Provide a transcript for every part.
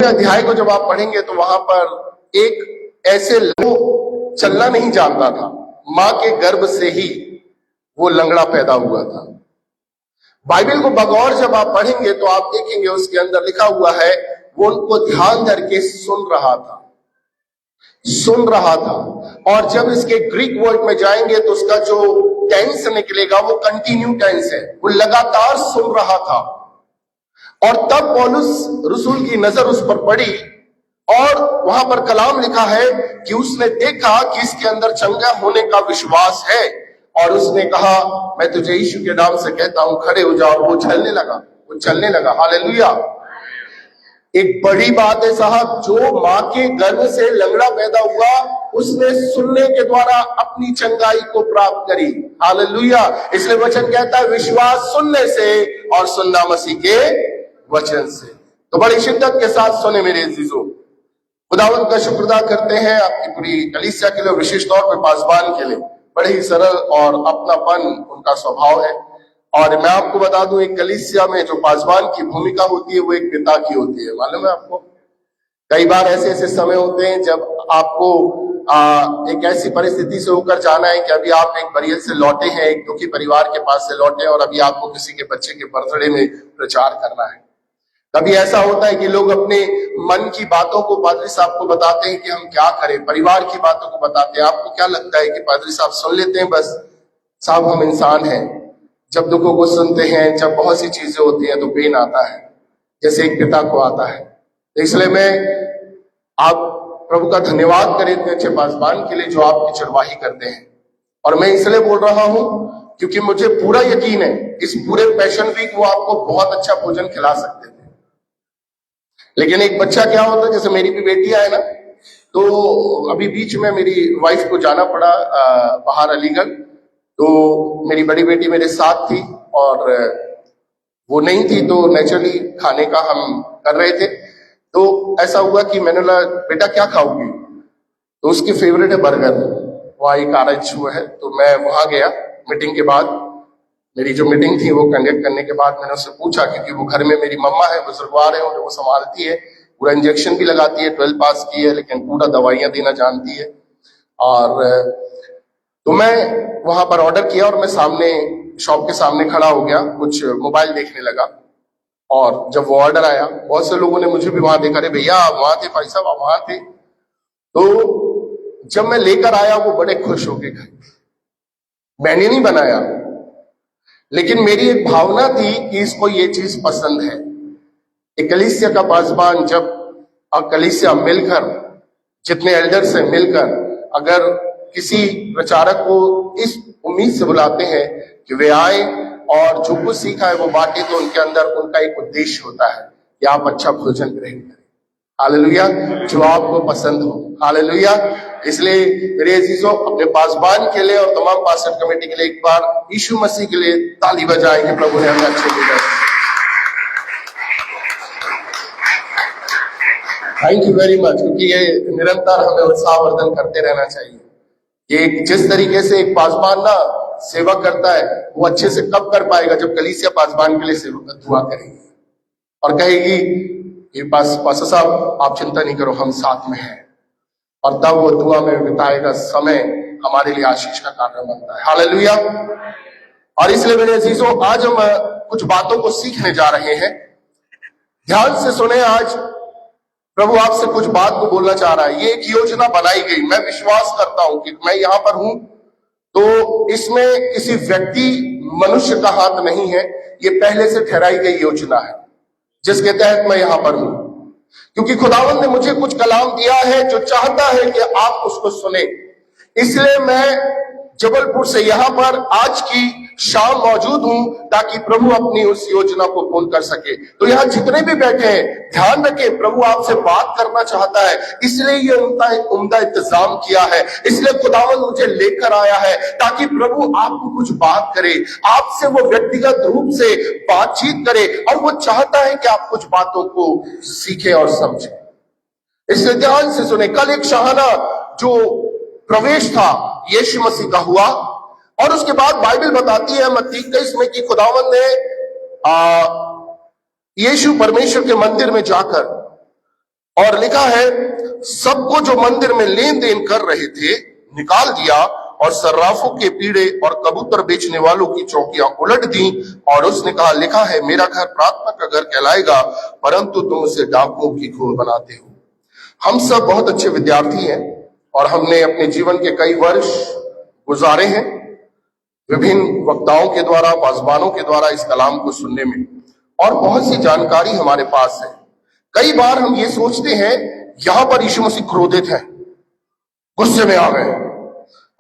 अध्याय को जब आप पढ़ेंगे तो वहां पर एक ऐसे लोग चलना नहीं जानता था, मां के गर्भ से ही वो लंगड़ा पैदा हुआ था। बाइबल को बगौर जब आप पढ़ेंगे तो आप देखेंगे उसके अंदर लिखा हुआ है वो उनको ध्यान करके सुन रहा था। और जब इसके ग्रीक वर्ड में जाएंगे तो उसका जो टेंस निकलेगा वो कंटिन्यू टेंस है, वो लगातार सुन रहा था। और तब पौलुस रसूल की नजर उस पर पड़ी और वहां पर कलाम लिखा है कि उसने देखा कि इसके अंदर चंगा होने का विश्वास है और उसने कहा मैं तुझे यीशु के नाम से कहता हूं खड़े हो जाओ। वो चलने लगा। हालेलुया। एक बड़ी बात है साहब, जो मां के गर्भ से लंगड़ा पैदा हुआ उसने सुनने के द्वारा अपनी चंगाई को प्राप्त करी। हालेलुया। इसलिए वचन कहता है विश्वास सुनने से और सुनना मसीह के वचन से। तो बड़ी शिद्दत के साथ सुने मेरे अजीजों, खुदावंद का शुक्र अदा करते हैं आपकी पूरी कलीसिया के लिए, विशेष तौर पर पासबान के लिए। बड़े ही सरल और अपनापन उनका स्वभाव है। और मैं आपको बता दूं, एक कलीसिया में जो पासबान की भूमिका होती है वो एक पिता की होती है। मालूम है आपको, कई बार ऐसे ऐसे समय होते हैं जब आपको एक ऐसी परिस्थिति से होकर जाना है कि अभी आप एक बरियत से लौटे हैं, एक दुखी परिवार के पास से लौटे और अभी आपको किसी के बच्चे के बर्थडे में प्रचार करना है। कभी ऐसा होता है कि लोग अपने मन की बातों को पादरी साहब को बताते हैं कि हम क्या करें, परिवार की बातों को बताते हैं। आपको क्या लगता है कि पादरी साहब सुन लेते हैं? बस साहब हम इंसान हैं, जब दुखों को सुनते हैं, जब बहुत सी चीजें होती हैं तो पेन आता है जैसे एक पिता को आता है। तो इसलिए मैं आप प्रभु का धन्यवाद करें इतने अच्छे पासबान के लिए जो आपकी चरवाही करते हैं। और मैं इसलिए बोल रहा हूं क्योंकि मुझे पूरा यकीन है इस पूरे पैशन वीक वो आपको बहुत अच्छा भोजन खिला सकते थे। लेकिन एक बच्चा क्या होता है, जैसे मेरी भी बेटियां है ना, तो अभी बीच में मेरी वाइफ को जाना पड़ा बाहर अलीगढ़। तो मेरी बड़ी बेटी मेरे साथ थी और वो नहीं थी, तो नेचुरली खाने का हम कर रहे थे। तो ऐसा हुआ कि मैंने बोला बेटा क्या खाओगी, तो उसकी फेवरेट है बर्गर। वहाँ एक आरएच हुआ है, तो मैं वहां गया मीटिंग के बाद। मेरी जो मीटिंग थी वो कंडक्ट करने के बाद मैंने उससे पूछा, क्योंकि वो घर में मेरी मम्मा है, बुजुर्गवार है, उन्हें वो संभालती है, पूरा इंजेक्शन भी लगाती है, 12 पास की है, लेकिन पूरा दवाइयां देना जानती है। और तो मैं वहां पर ऑर्डर किया और मैं सामने शॉप के सामने खड़ा हो गया, कुछ मोबाइल देखने लगा। और जब वो ऑर्डर आया, बहुत से लोगों ने मुझे भी वहां देखा, अरे भैया आप वहां थे, भाई साहब आप वहां थे। तो जब मैं लेकर आया वो बड़े खुश होके खाए। मैंने नहीं बनाया, लेकिन मेरी एक भावना थी कि इसको ये चीज पसंद है। एक कलीसिया का पासबान जब कलीसिया मिलकर, जितने एल्डर से मिलकर अगर किसी प्रचारक को इस उम्मीद से बुलाते हैं कि वे आए और जो कुछ सीखा है वो बांटे, तो उनके अंदर उनका एक उद्देश्य होता है कि आप अच्छा भोजन ग्रहण करें। हालेलुया, जो आपको पसंद हो। हालेलुया। इसलिए मेरे अजीजों, अपने पासबान के लिए और तमाम पास्टर कमेटी के लिए एक बार यीशु मसीह के लिए ताली बजाएंगे। प्रभु ने हमें अच्छे दिए। थैंक यू वेरी मच, क्योंकि ये निरंतर हमें उत्साहवर्धन करते रहना चाहिए। ये जिस तरीके से एक पासबान ना सेवा करता है वो अच्छे से कब कर पाएगा, जब कलीसिया पासबान के लिए सेवा दुआ करेगी और कहेगी ये पास्टर साहब आप चिंता नहीं करो, हम साथ में हैं। और तब वो दुआ में बिताएगा समय हमारे लिए आशीष का कारण बनता है। हालेलुया। और इसलिए मेरे अजीजों, आज हम कुछ बातों को सीखने जा रहे हैं। ध्यान से सुने, आज प्रभु आपसे कुछ बात को बोलना चाह रहा है। ये एक योजना बनाई गई, मैं विश्वास करता हूं कि मैं यहां पर हूं तो इसमें किसी व्यक्ति मनुष्य का हाथ नहीं है, ये पहले से ठहराई गई योजना है जिसके तहत मैं यहां पर हूं। क्योंकि खुदावंद ने मुझे कुछ कलाम दिया है जो चाहता है कि आप उसको सुने। इसलिए मैं जबलपुर से यहां पर आज की शाम मौजूद हूं ताकि प्रभु अपनी उस योजना को पूर्ण कर सके। तो यहां जितने भी बैठे हैं ध्यान रखें, प्रभु आपसे बात करना चाहता है, इसलिए ये उम्दा इंतजाम किया है। इसलिए खुदावंद मुझे लेकर आया है ताकि प्रभु आपको कुछ बात करे, आपसे वो व्यक्तिगत रूप से बातचीत करे, और वो चाहता है कि आप कुछ बातों को सीखें और समझें। इसलिए ध्यान से सुने। कल एक शाहाना जो प्रवेश था यीशु मसीह का हुआ, और उसके बाद बाइबल बताती है मत्ती 23 में कि खुदावंद ने यीशु परमेश्वर के मंदिर में जाकर और लिखा है सबको जो मंदिर में लेन देन कर रहे थे निकाल दिया और सर्राफों के पीड़े और कबूतर बेचने वालों की चौकियां उलट दी। और उसने कहा लिखा है मेरा घर प्रार्थना का घर कहलाएगा, परंतु तुम उसे डाकुओं की खोर बनाते हो। हम सब बहुत अच्छे विद्यार्थी हैं और हमने अपने जीवन के कई वर्ष गुजारे हैं विभिन्न वक्ताओं के द्वारा, वाज़बानों के द्वारा इस कलाम को सुनने में, और बहुत सी जानकारी हमारे पास है। कई बार हम ये सोचते हैं यहां पर यीशु मसीह क्रोधित है, गुस्से में आ गए,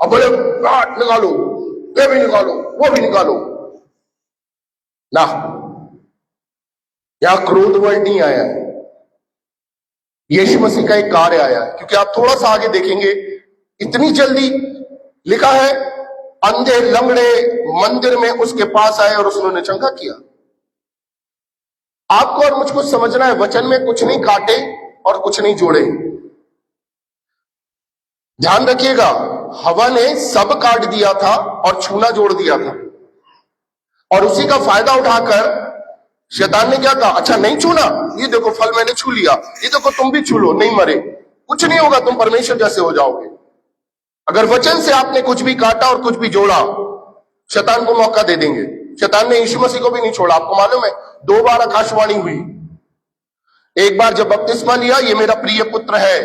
अब बोले काट निकालो, ये भी निकालो, वो भी निकालो ना। यहां क्रोध वर्ड नहीं आया है, यीशु मसीह का एक कार्य आया है। क्योंकि आप थोड़ा सा आगे देखेंगे, इतनी जल्दी लिखा है अंधे लंगड़े मंदिर में उसके पास आए और उसने चंगा किया। आपको और मुझको समझना है, वचन में कुछ नहीं काटे और कुछ नहीं जोड़े। ध्यान रखिएगा, हवा ने सब काट दिया था और छूना जोड़ दिया था, और उसी का फायदा उठाकर शैतान ने क्या कहा, अच्छा नहीं छूना, ये देखो फल मैंने छू लिया, ये देखो तुम भी छू लो, नहीं मरे, कुछ नहीं होगा, तुम परमेश्वर जैसे हो जाओगे। अगर वचन से आपने कुछ भी काटा और कुछ भी जोड़ा, शैतान को मौका दे देंगे। शैतान ने यीशु मसीह को भी नहीं छोड़ा। आपको मालूम है 2 बार आकाशवाणी हुई, एक बार जब बपतिस्मा लिया, ये मेरा प्रिय पुत्र है,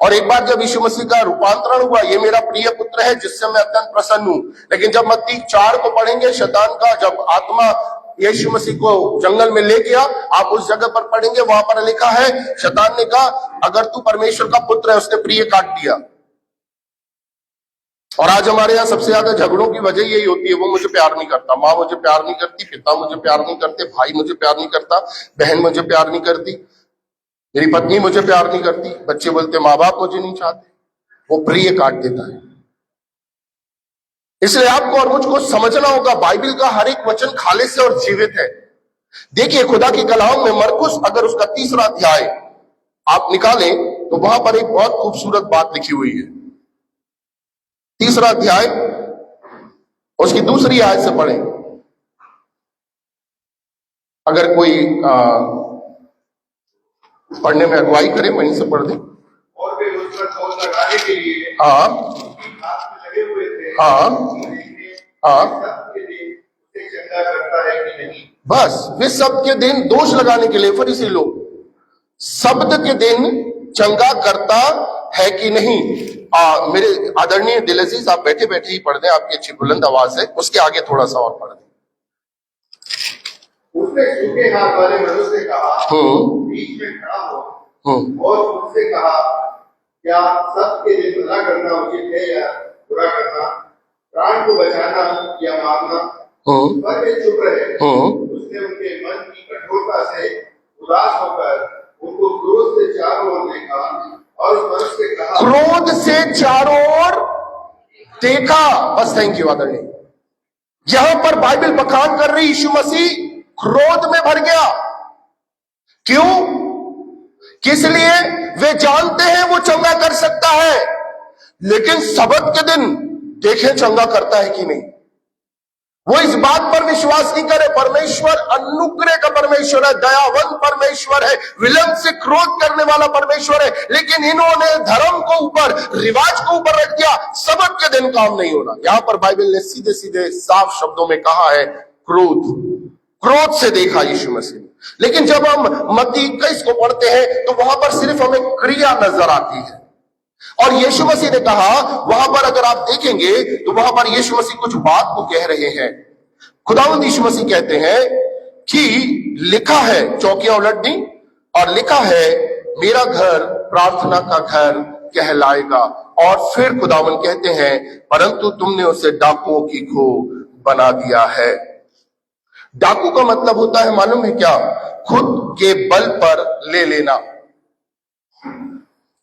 और एक बार जब यीशु मसीह का रूपांतरण हुआ, ये मेरा प्रिय पुत्र है जिससे मैं अत्यंत प्रसन्न हूं। लेकिन जब मत्ती 4 को पढ़ेंगे, शैतान का जब आत्मा यीशु मसीह को जंगल में ले गया, आप उस जगह पर पढ़ेंगे, वहां पर लिखा है शैतान ने कहा अगर तू परमेश्वर का पुत्र है, उसने प्रिय काट दिया। और आज हमारे यहाँ सबसे ज्यादा झगड़ों की वजह यही होती है, वो मुझे प्यार नहीं करता, माँ मुझे प्यार नहीं करती, पिता मुझे प्यार नहीं करते, भाई मुझे प्यार नहीं करता, बहन मुझे प्यार नहीं करती, मेरी पत्नी मुझे प्यार नहीं करती, बच्चे बोलते माँ बाप मुझे नहीं चाहते, वो प्रिय काट देता है। इसलिए आपको और मुझको समझना होगा, बाइबल का हर एक वचन खालिस है और जीवित है। देखिए खुदा की कलाम में मरकुस, अगर उसका 3रा अध्याय आप निकालें तो वहां पर एक बहुत खूबसूरत बात लिखी हुई है। 3रा अध्याय उसकी 2री आयत से पढ़ें। अगर कोई पढ़ने में अगुवाई करे वहीं से पढ़ दे। और वे उस पर खोज लगाने के लिए हाँ लगे हुए थे, हाँ उसे चंगा करता है कि नहीं। बस वे शब्द के दिन दोष लगाने के लिए, फरीसी लोग, शब्द के दिन चंगा करता है कि नहीं। मेरे आदरणीय दिलअजीज, आप बैठे बैठे ही पढ़ दें, आपकी अच्छी बुलंद आवाज है, उसके आगे थोड़ा सा और पढ़ दें। उसने सूखे हाथ वाले मनुष्य से कहा बीच में खड़ा हो, और उससे कहा क्या सत्य के लिए भला करना उचित है या बुरा करना, प्राण को बचाना या मारना। पर वे चुप रहे। उसने उनके मन की कठोरता से उदास होकर उनको क्रोध से चारों ओर देखा और उस मनुष्य से कहा, क्रोध से चारों ओर देखा। बस थैंक यू आदरणीय। यहां पर बाइबल बखान कर रही यीशु मसीह क्रोध में भर गया। क्यों? किस लिए? वे जानते हैं वो चंगा कर सकता है, लेकिन सबत के दिन देखें चंगा करता है कि नहीं। वो इस बात पर विश्वास नहीं करे। परमेश्वर अनुग्रह का परमेश्वर है, दयावंत परमेश्वर है, विलंब से क्रोध करने वाला परमेश्वर है, लेकिन इन्होंने धर्म को ऊपर, रिवाज को ऊपर रख दिया। सबत के दिन काम नहीं होना। यहां पर बाइबल ने सीधे सीधे साफ शब्दों में कहा है क्रोध से देखा यीशु मसीह। लेकिन जब हम मत्ती 21 को पढ़ते हैं तो वहां पर सिर्फ हमें क्रिया नजर आती है, और यीशु मसीह ने कहा, वहां पर अगर आप देखेंगे तो वहां पर यीशु मसीह कुछ बात को कह रहे हैं। खुदावंद यीशु मसीह कहते हैं कि लिखा है चौकियां उलट दी, और लिखा है मेरा घर प्रार्थना का घर कहलाएगा। और फिर खुदावंद कहते हैं परंतु तुमने उसे डाकुओं की खो बना दिया है। डाकू का मतलब होता है मालूम है क्या? खुद के बल पर ले लेना।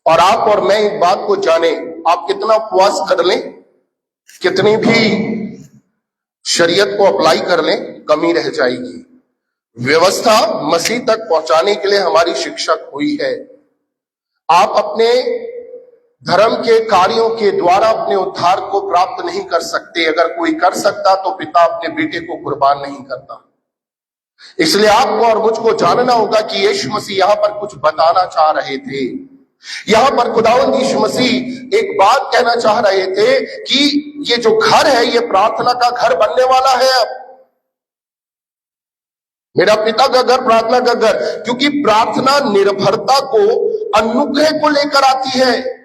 और आप और मैं एक बात को जाने, आप कितना उपवास कर लें, कितनी भी शरीयत को अप्लाई कर लें, कमी रह जाएगी। व्यवस्था मसीह तक पहुंचाने के लिए हमारी शिक्षक हुई है। आप अपने धर्म के कार्यों के द्वारा अपने उद्धार को प्राप्त नहीं कर सकते। अगर कोई कर सकता तो पिता अपने बेटे को कुर्बान नहीं करता। इसलिए आपको और मुझको जानना होगा कि यीशु मसीह यहां पर कुछ बताना चाह रहे थे। यहां पर खुदावंद यीशु मसीह एक बात कहना चाह रहे थे कि ये जो घर है ये प्रार्थना का घर बनने वाला है। अब मेरा पिता का घर प्रार्थना का घर, क्योंकि प्रार्थना निर्भरता को, अनुग्रह को लेकर आती है।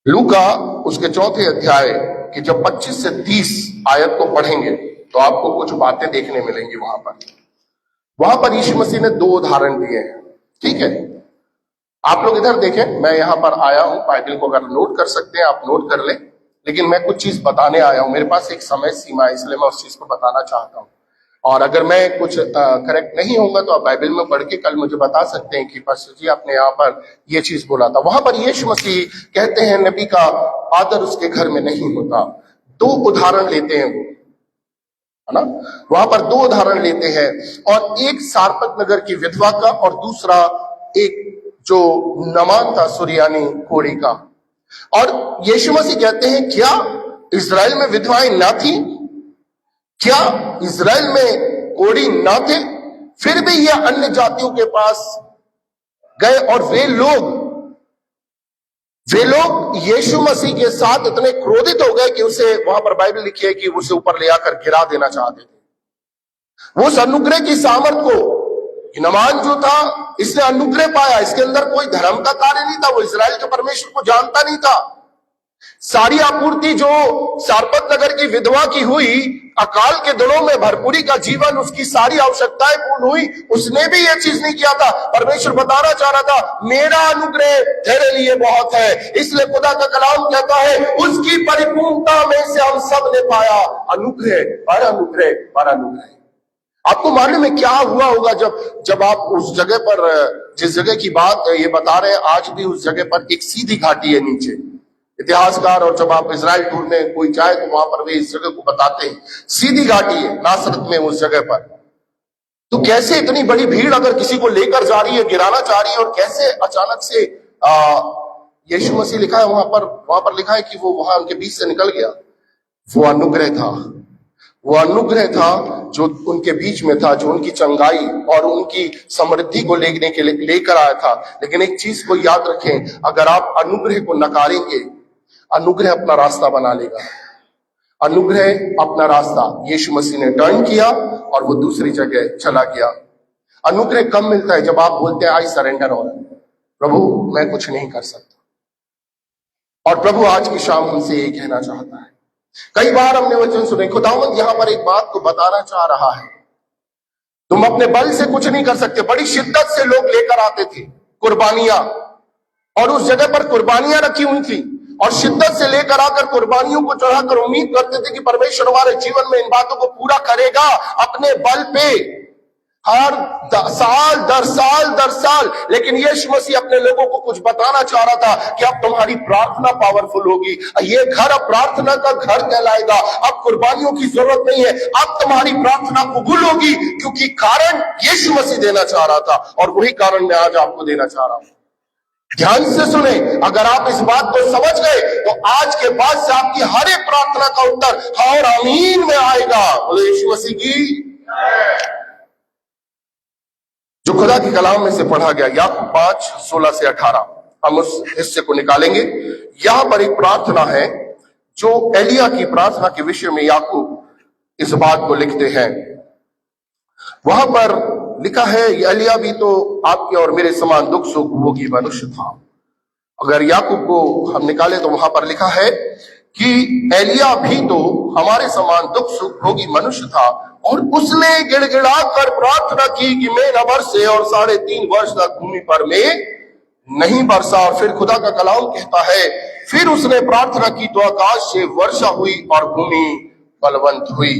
लूका उसके 4 अध्याय कि जब 25 से 30 आयत को पढ़ेंगे तो आपको कुछ बातें देखने मिलेंगी। वहां पर यीशु मसीह ने 2 उदाहरण दिए हैं। ठीक है, आप लोग इधर देखें, मैं यहां पर आया हूं, बाइबल को अगर नोट कर सकते हैं आप नोट कर लें, लेकिन मैं कुछ चीज बताने आया हूं। मेरे पास एक समय सीमा है, इसलिए मैं उस चीज को बताना चाहता हूं। और अगर मैं कुछ करेक्ट नहीं होगा तो आप बाइबल में पढ़ के कल मुझे बता सकते हैं कि पास्टर जी आपने यहाँ पर ये चीज बोला था। वहां पर यीशु मसीह कहते हैं नबी का आदर उसके घर में नहीं होता। 2 उदाहरण लेते हैं वो, है ना। वहां पर 2 उदाहरण लेते हैं, और एक सारपत नगर की विधवा का और दूसरा एक जो नमान था सुरियानी कोड़ी का। और यीशु मसीह कहते हैं क्या इजराइल में विधवाएं ना थी? क्या इजराइल में कोड़ी ना थे? फिर भी ये अन्य जातियों के पास गए और वे लोग यीशु मसीह के साथ इतने क्रोधित हो गए कि उसे, वहां पर बाइबल लिखी है कि उसे ऊपर ले आकर गिरा देना चाहते थे। वो उस अनुग्रह की सामर्थ को, नमान जो था इसने अनुग्रह पाया, इसके अंदर कोई धर्म का कार्य नहीं था, वो इजराइल के परमेश्वर को जानता नहीं था। सारी आपूर्ति जो सारपत नगर की विधवा की हुई, अकाल के दिनों में भरपूरी का जीवन, उसकी सारी आवश्यकताएं पूर्ण हुई, उसने भी यह चीज नहीं किया था। परमेश्वर बताना चाह रहा था मेरा अनुग्रह तेरे लिए बहुत है। इसलिए खुदा का कलाम कहता है उसकी परिपूर्णता में से हम सब ने पाया अनुग्रह पर अनुग्रह पर अनुग्रह। आपको मालूम है क्या हुआ होगा जब आप उस जगह पर, जिस जगह की बात ये बता रहे हैं, आज भी उस जगह पर एक सीधी घाटी है नीचे। इतिहासकार और जब आप इजराइल टूर में कोई जाए तो वहां पर वे इस जगह को बताते हैं, सीधी घाटी है नासरत में उस जगह पर। तो कैसे इतनी बड़ी भीड़ अगर किसी को लेकर जा रही है, गिराना चाह रही है, और कैसे अचानक से यीशु मसीह लिखा है वहां पर लिखा है कि वो वहां उनके बीच से निकल गया। वो अनुग्रह था जो उनके बीच में था, जो उनकी चंगाई और उनकी समृद्धि को लेने के लिए लेकर आया था। लेकिन एक चीज को याद रखें, अगर आप अनुग्रह को नकारेंगे, अनुग्रह अपना रास्ता बना लेगा। अनुग्रह अपना रास्ता, यीशु मसीह ने टर्न किया और वो दूसरी जगह चला गया। अनुग्रह कब मिलता है? जब आप बोलते हैं आई सरेंडर ऑल, प्रभु मैं कुछ नहीं कर सकता। और प्रभु आज की शाम हमसे यही कहना चाहता है। कई बार हमने वचन सुने, खुदावंद यहां पर एक बात को बताना चाह रहा है, तुम अपने बल से कुछ नहीं कर सकते। बड़ी शिद्दत से लोग लेकर आते थे कुर्बानियां, और उस जगह पर कुर्बानियां रखी हुई थी, और शिद्दत से लेकर आकर कुर्बानियों को चढ़ाकर उम्मीद करते थे कि परमेश्वर हमारे जीवन में इन बातों को पूरा करेगा अपने बल पे, हर साल दर साल। लेकिन यीशु मसीह अपने लोगों को कुछ बताना चाह रहा था कि अब तुम्हारी प्रार्थना पावरफुल होगी, ये घर अब प्रार्थना का घर कहलाएगा। अब कुर्बानियों की जरूरत नहीं है, अब तुम्हारी प्रार्थना कबूल होगी, क्योंकि कारण यीशु मसीह देना चाह रहा था, और वही कारण मैं आज आपको देना चाह रहा हूं। ध्यान से सुने, अगर आप इस बात को समझ गए तो आज के बाद से आपकी हर एक प्रार्थना का उत्तर हाँ और आमीन में आएगा। बोले यीशु मसीह की। जो खुदा की कलाम में से पढ़ा गया याकूब 5:16 से 18, हम उस हिस्से को निकालेंगे। यहां पर एक प्रार्थना है जो एलिया की प्रार्थना के विषय में याकूब इस बात को लिखते हैं। वहां पर लिखा है एलिया भी तो आपके और मेरे समान दुख सुख भोगी मनुष्य था। अगर याकूब को हम निकाले तो वहां पर लिखा है कि एलिया भी तो हमारे समान दुख सुख भोगी मनुष्य था, और उसने गिड़गिड़ा कर प्रार्थना की कि मैं न बरसे, और 3.5 वर्ष तक भूमि पर में नहीं बरसा। और फिर खुदा का कलाम कहता है फिर उसने प्रार्थना की तो आकाश से वर्षा हुई और भूमि बलवंत हुई।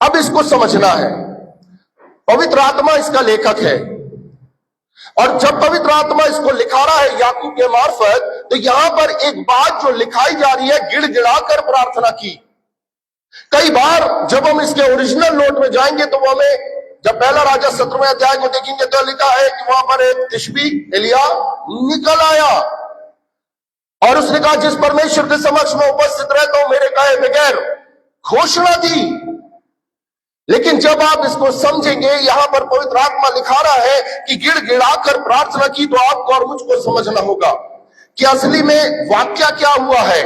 अब इसको समझना है, पवित्र आत्मा इसका लेखक है, और जब पवित्र आत्मा इसको लिखा रहा है याकूब के मार्फत, तो यहां पर एक बात जो लिखाई जा रही है, गिड़गिड़ाकर प्रार्थना की। कई बार जब हम इसके ओरिजिनल नोट में जाएंगे तो वो हमें, जब पहला राजा 17वें अध्याय को देखेंगे तो लिखा है कि वहां पर एक तिशबी एलिया निकल आया, और उसने कहा जिस परमेश्वर के समक्ष में उपस्थित रहता हूं मेरे कहे बगैर घोषणा दी। लेकिन जब आप इसको समझेंगे, यहां पर पवित्र आत्मा लिखा रहा है कि गिड़गिड़ाकर प्रार्थना की, तो आपको और मुझको समझना होगा कि असली में वाक्य क्या हुआ है।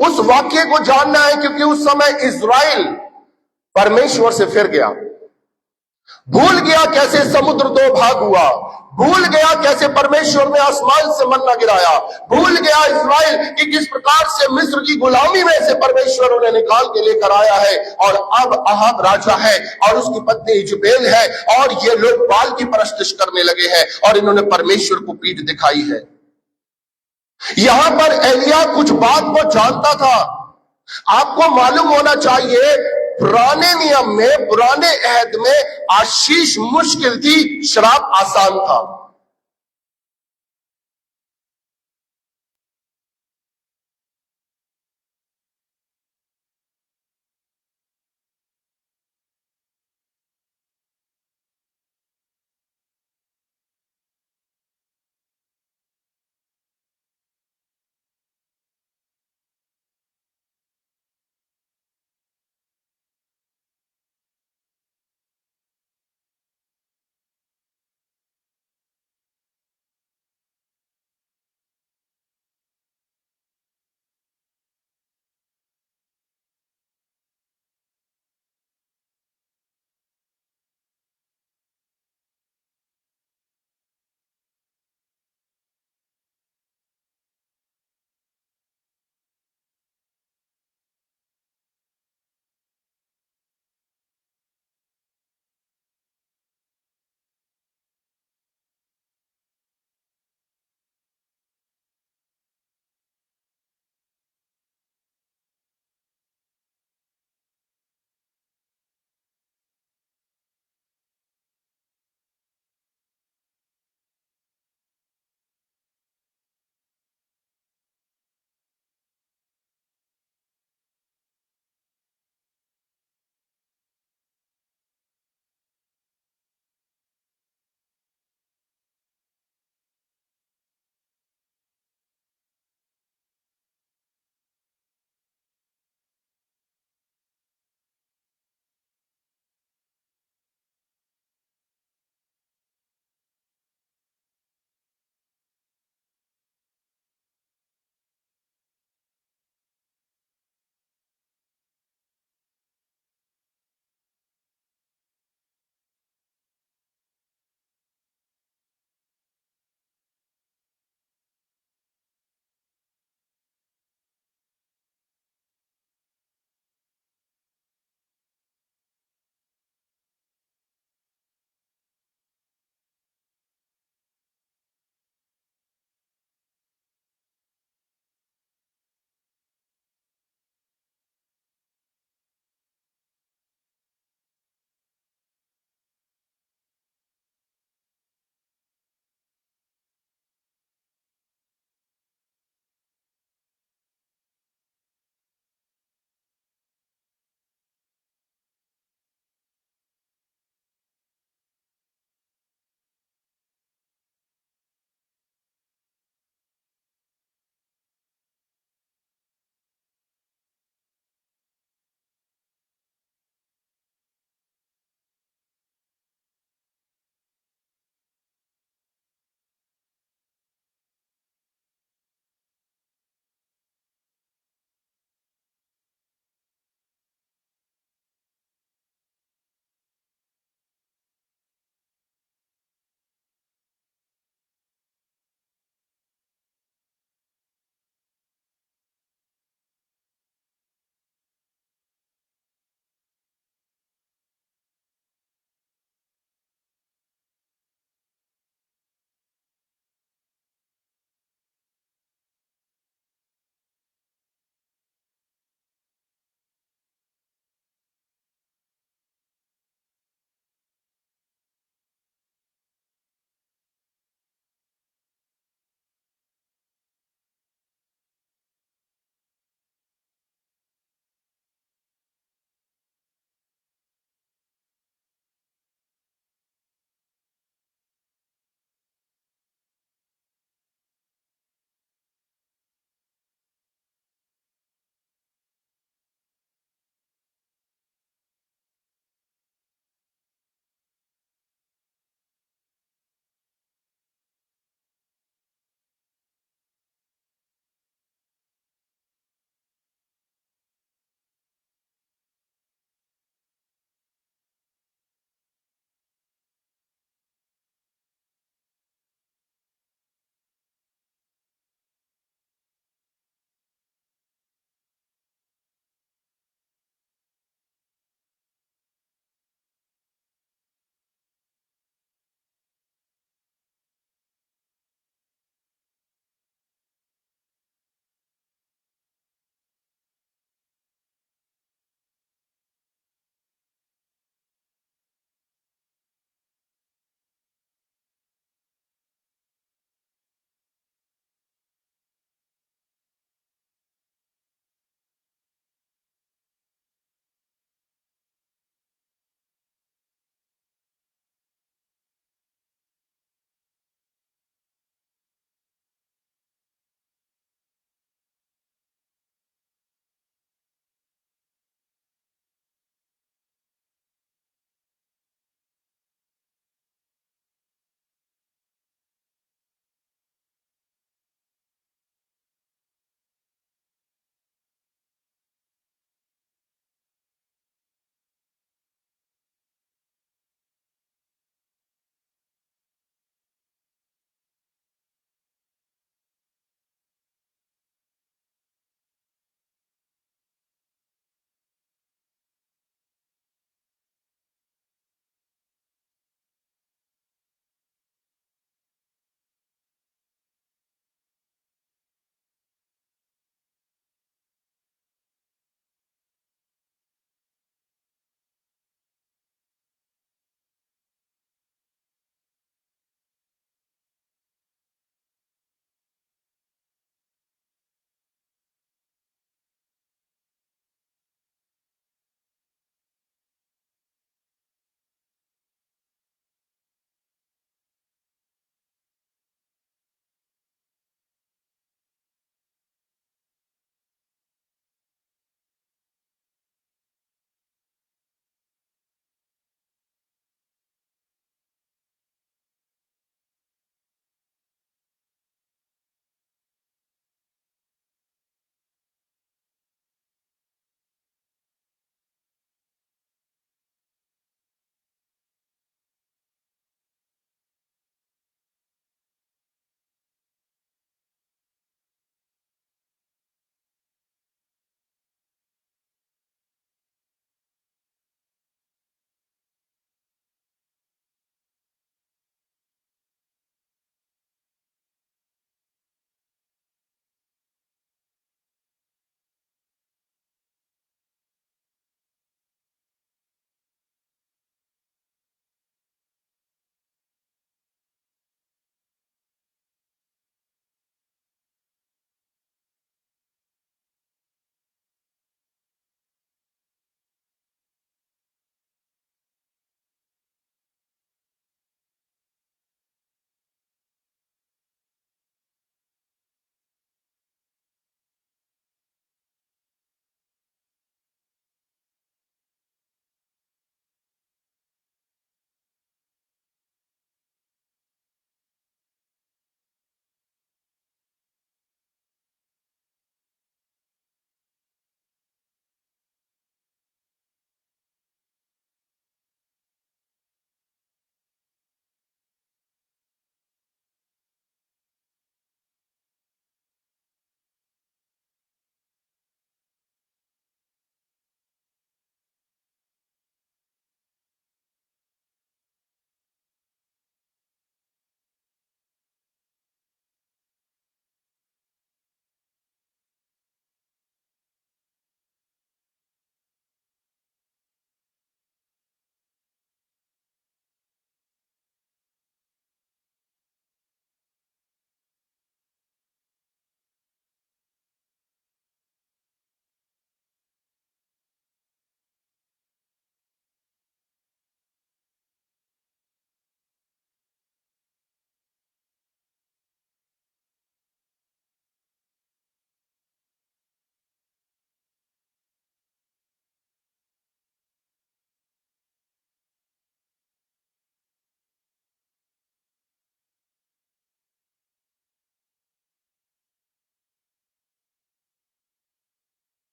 उस वाक्य को जानना है, क्योंकि उस समय इज़राइल परमेश्वर से फिर गया, भूल गया कैसे समुद्र दो भाग हुआ, भूल गया कैसे परमेश्वर ने आसमान से मन्ना गिराया, भूल गया इज़राइल कि किस प्रकार से मिस्र की गुलामी में से परमेश्वर उन्हें निकाल के लेकर आया है। और अब अहाब राजा है और उसकी पत्नी इजबेल है, और ये लोग बाल की परस्तिश करने लगे हैं और इन्होंने परमेश्वर को पीठ दिखाई है। यहां पर एलिया कुछ बात को जानता था। आपको मालूम होना चाहिए, पुराने नियम में, पुराने अहद में आशीष मुश्किल थी, श्राप आसान था।